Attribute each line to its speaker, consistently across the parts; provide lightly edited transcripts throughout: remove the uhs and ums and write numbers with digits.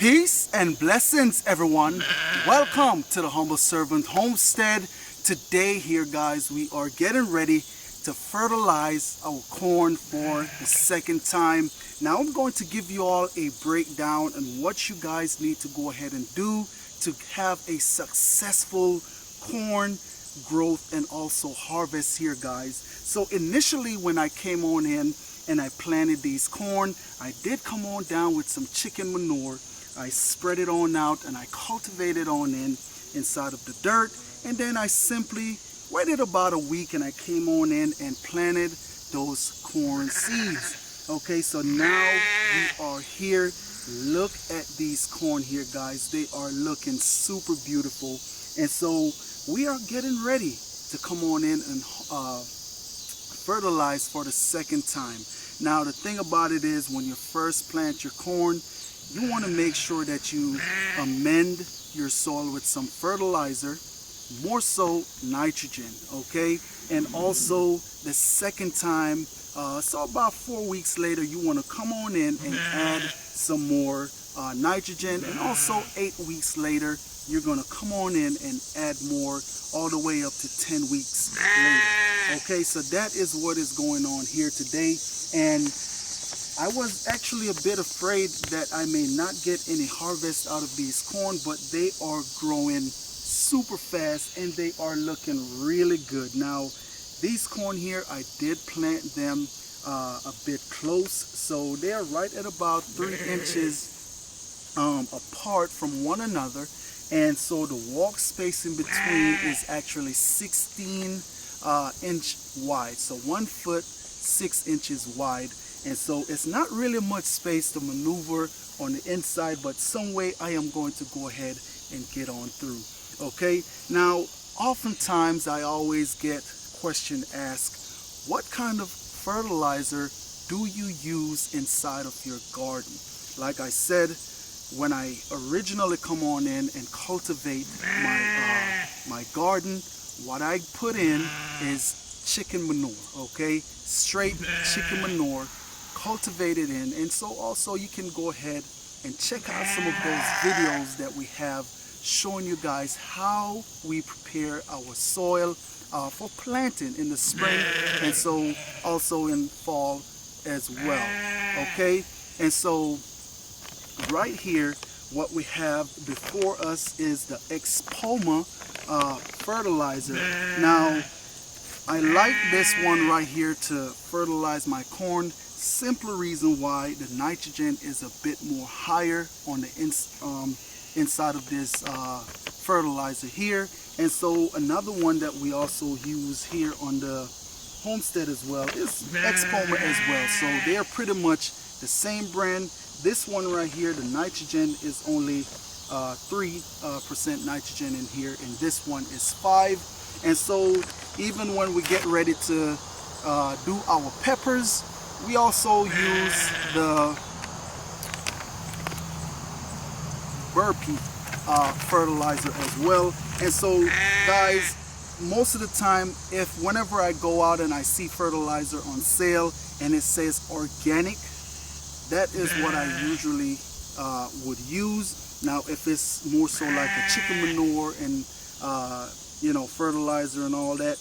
Speaker 1: Peace and blessings, everyone. Welcome to the Humble Servant Homestead. Today here, guys, we are getting ready to fertilize our corn for the second time. Now I'm going to give you all a breakdown on what you guys need to go ahead and do to have a successful corn growth and also harvest here, guys. So initially when I came on in and I planted these corn, I did come on down with some chicken manure. I spread it on out and I cultivated on inside of the dirt, and then I simply waited about a week and I came on in and planted those corn seeds. Okay, so now we are here. Look at these corn here, guys. They are looking super beautiful, and so we are getting ready to come on in and fertilize for the second time. Now the thing about it is, when you first plant your corn, you want to make sure that you amend your soil with some fertilizer, more so nitrogen, okay? And also the second time, so about 4 weeks later, you want to come on in and add some more nitrogen, and also 8 weeks later, you're going to come on in and add more, all the way up to 10 weeks later. Okay, so that is what is going on here today. And I was actually a bit afraid that I may not get any harvest out of these corn, but they are growing super fast and they are looking really good. Now, these corn here, I did plant them a bit close, so they are right at about 3 inches apart from one another, and so the walk space in between is actually 16 inch wide, so 1 foot 6 inches wide. And so it's not really much space to maneuver on the inside, but some way I am going to go ahead and get on through. Okay, now oftentimes I always get question asked, what kind of fertilizer do you use inside of your garden? Like I said, when I originally come on in and cultivate my garden, what I put in is chicken manure, okay? Straight chicken manure, cultivated in. And so also you can go ahead and check out some of those videos that we have showing you guys how we prepare our soil for planting in the spring, and so also in fall as well. Okay, and so right here what we have before us is the Expoma fertilizer. Now I like this one right here to fertilize my corn. Simple reason why: the nitrogen is a bit more higher on the inside of this fertilizer here. And so another one that we also use here on the homestead as well is Expoma as well. So they are pretty much the same brand. This one right here, the nitrogen is only 3% nitrogen in here, and this one is 5. And so even when we get ready to do our peppers, we also use the burpee fertilizer as well. And so guys, most of the time, whenever I go out and I see fertilizer on sale and it says organic, that is what I usually would use. Now if it's more so like a chicken manure and you know, fertilizer and all that,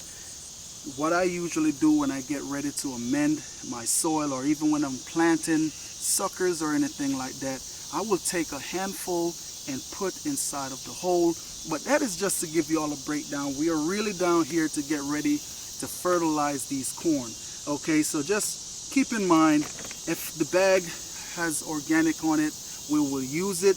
Speaker 1: what I usually do when I get ready to amend my soil, or even when I'm planting suckers or anything like that, I will take a handful and put inside of the hole. But that is just to give you all a breakdown. We are really down here to get ready to fertilize these corn. Okay, so just keep in mind, if the bag has organic on it, we will use it.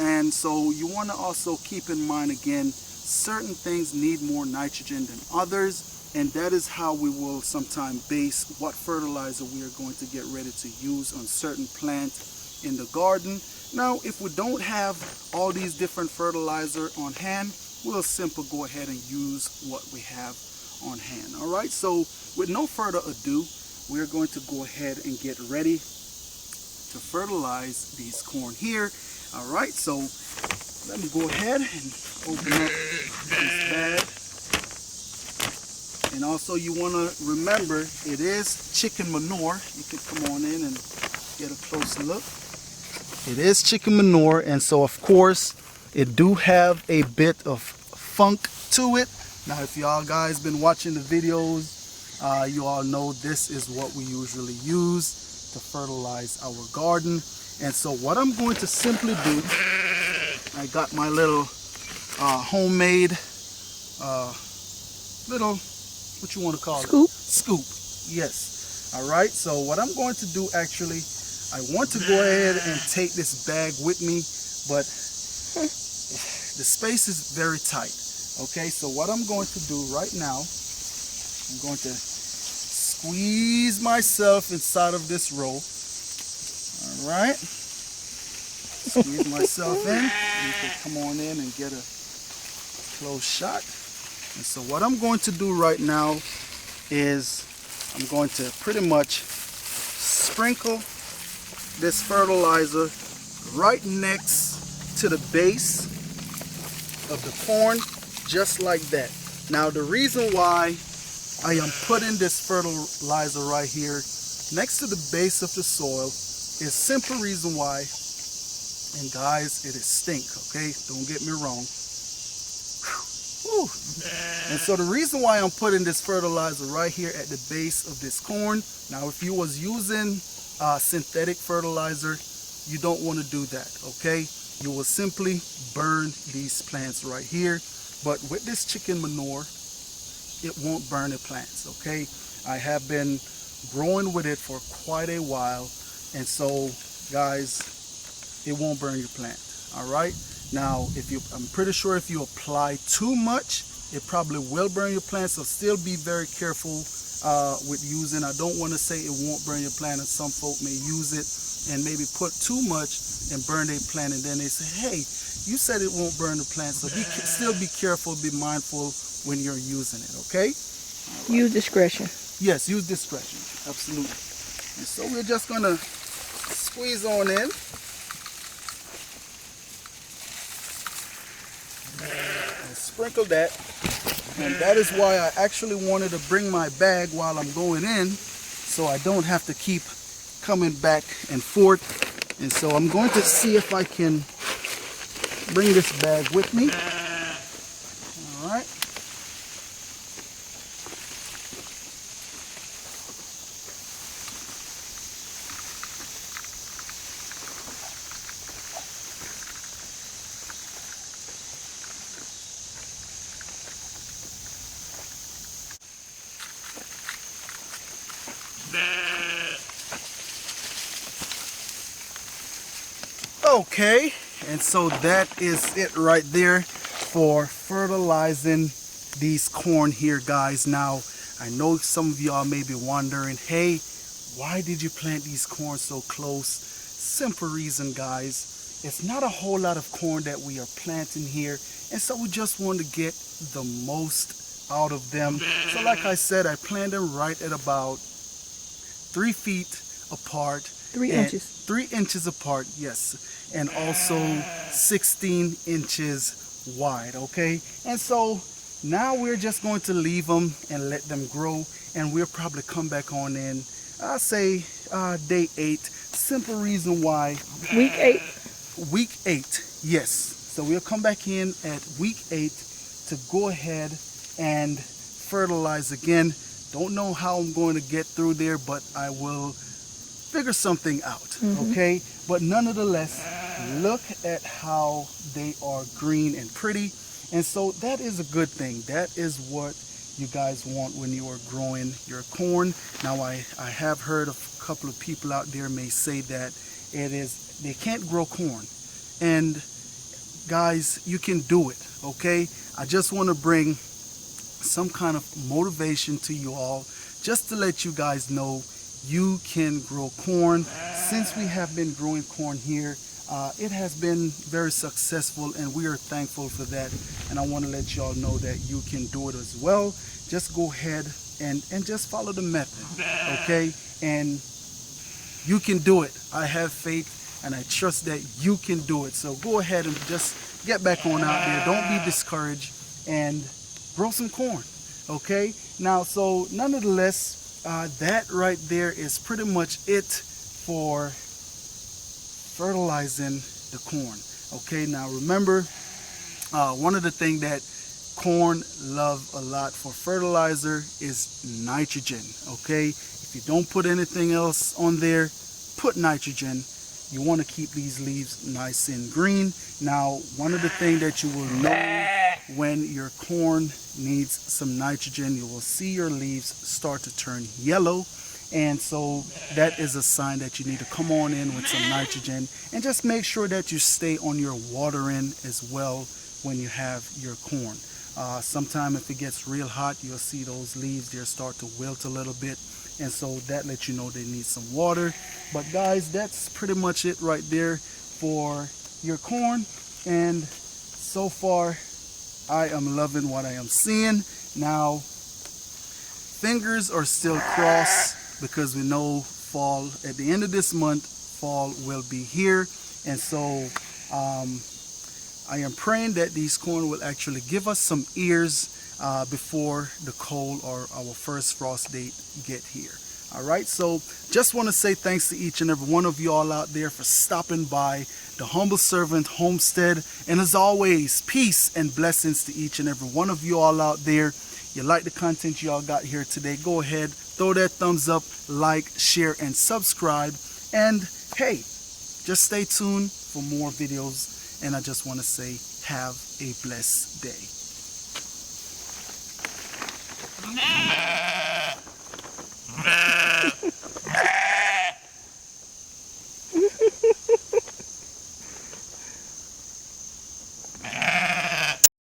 Speaker 1: And so you want to also keep in mind, again, certain things need more nitrogen than others, and that is how we will sometimes base what fertilizer we are going to get ready to use on certain plants in the garden. Now, if we don't have all these different fertilizer on hand, we'll simply go ahead and use what we have on hand. All right, so with no further ado, we're going to go ahead and get ready to fertilize these corn here. All right, so let me go ahead and open up this bag. And also you want to remember, it is chicken manure. You can come on in and get a closer look. It is chicken manure, and so of course it do have a bit of funk to it. Now if y'all guys been watching the videos, you all know this is what we usually use to fertilize our garden. And so what I'm going to simply do, I got my little homemade little, what you want to call
Speaker 2: Scoop.
Speaker 1: it? Scoop. Yes. All right. So what I'm going to do, actually, I want to go ahead and take this bag with me, but the space is very tight. Okay. So what I'm going to do right now, I'm going to squeeze myself inside of this roll. All right. Squeeze myself in. You can come on in and get a close shot. And so what I'm going to do right now is I'm going to pretty much sprinkle this fertilizer right next to the base of the corn, just like that. Now the reason why I am putting this fertilizer right here next to the base of the soil is simple reason why, and guys, it is stink, okay? Don't get me wrong. Whew. And so the reason why I'm putting this fertilizer right here at the base of this corn, now if you was using synthetic fertilizer, you don't want to do that, okay? You will simply burn these plants right here. But with this chicken manure, it won't burn the plants, okay? I have been growing with it for quite a while, and so guys, it won't burn your plant. All right. Now, I'm pretty sure if you apply too much, it probably will burn your plant. So still be very careful with using. I don't want to say it won't burn your plant, and some folk may use it and maybe put too much and burn their plant, and then they say, hey, you said it won't burn the plant. So still be careful, be mindful when you're using it. Okay. Right.
Speaker 2: Use discretion.
Speaker 1: Yes, use discretion. Absolutely. And so we're just gonna squeeze on in. And sprinkle that. And that is why I actually wanted to bring my bag while I'm going in, so I don't have to keep coming back and forth. And so I'm going to see if I can bring this bag with me. All right. Okay, and so that is it right there for fertilizing these corn here, guys. Now, I know some of y'all may be wondering, hey, why did you plant these corn so close? Simple reason, guys. It's not a whole lot of corn that we are planting here, and so we just want to get the most out of them. So like I said, I planted them right at about 3 feet apart.
Speaker 2: 3 inches.
Speaker 1: 3 inches apart, yes. And also 16 inches wide, okay? And so now we're just going to leave them and let them grow, and we'll probably come back on in, I'll say day 8. Simple reason why.
Speaker 2: Week 8.
Speaker 1: Week 8, yes. So we'll come back in at week 8 to go ahead and fertilize again. Don't know how I'm going to get through there, but I will figure something out, okay? But nonetheless, look at how they are green and pretty. And so that is a good thing. That is what you guys want when you are growing your corn. Now, I have heard of a couple of people out there may say that they can't grow corn. And guys, you can do it, okay? I just want to bring some kind of motivation to you all, just to let you guys know you can grow corn. Since we have been growing corn here, it has been very successful, and we are thankful for that. And I want to let y'all know that you can do it as well. Just go ahead and just follow the method, okay? And you can do it. I have faith and I trust that you can do it. So go ahead and just get back on out there. Don't be discouraged and grow some corn, okay? Now, so nonetheless, that right there is pretty much it for fertilizing the corn. Okay, now remember, one of the things that corn love a lot for fertilizer is nitrogen. Okay, if you don't put anything else on there, put nitrogen. You want to keep these leaves nice and green. Now, one of the things that you will know when your corn needs some nitrogen, you will see your leaves start to turn yellow. And so that is a sign that you need to come on in with some nitrogen, and just make sure that you stay on your watering as well when you have your corn. Sometime if it gets real hot, you'll see those leaves there start to wilt a little bit, and so that lets you know they need some water. But guys, that's pretty much it right there for your corn, and so far I am loving what I am seeing. Now, fingers are still crossed, because we know fall, at the end of this month, fall will be here. And so I am praying that these corn will actually give us some ears before the cold or our first frost date get here. All right, so just want to say thanks to each and every one of you all out there for stopping by the Humble Servant Homestead. And as always, peace and blessings to each and every one of you all out there. You like the content you all got here today, go ahead, throw that thumbs up, like, share, and subscribe. And hey, just stay tuned for more videos. And I just want to say, have a blessed day.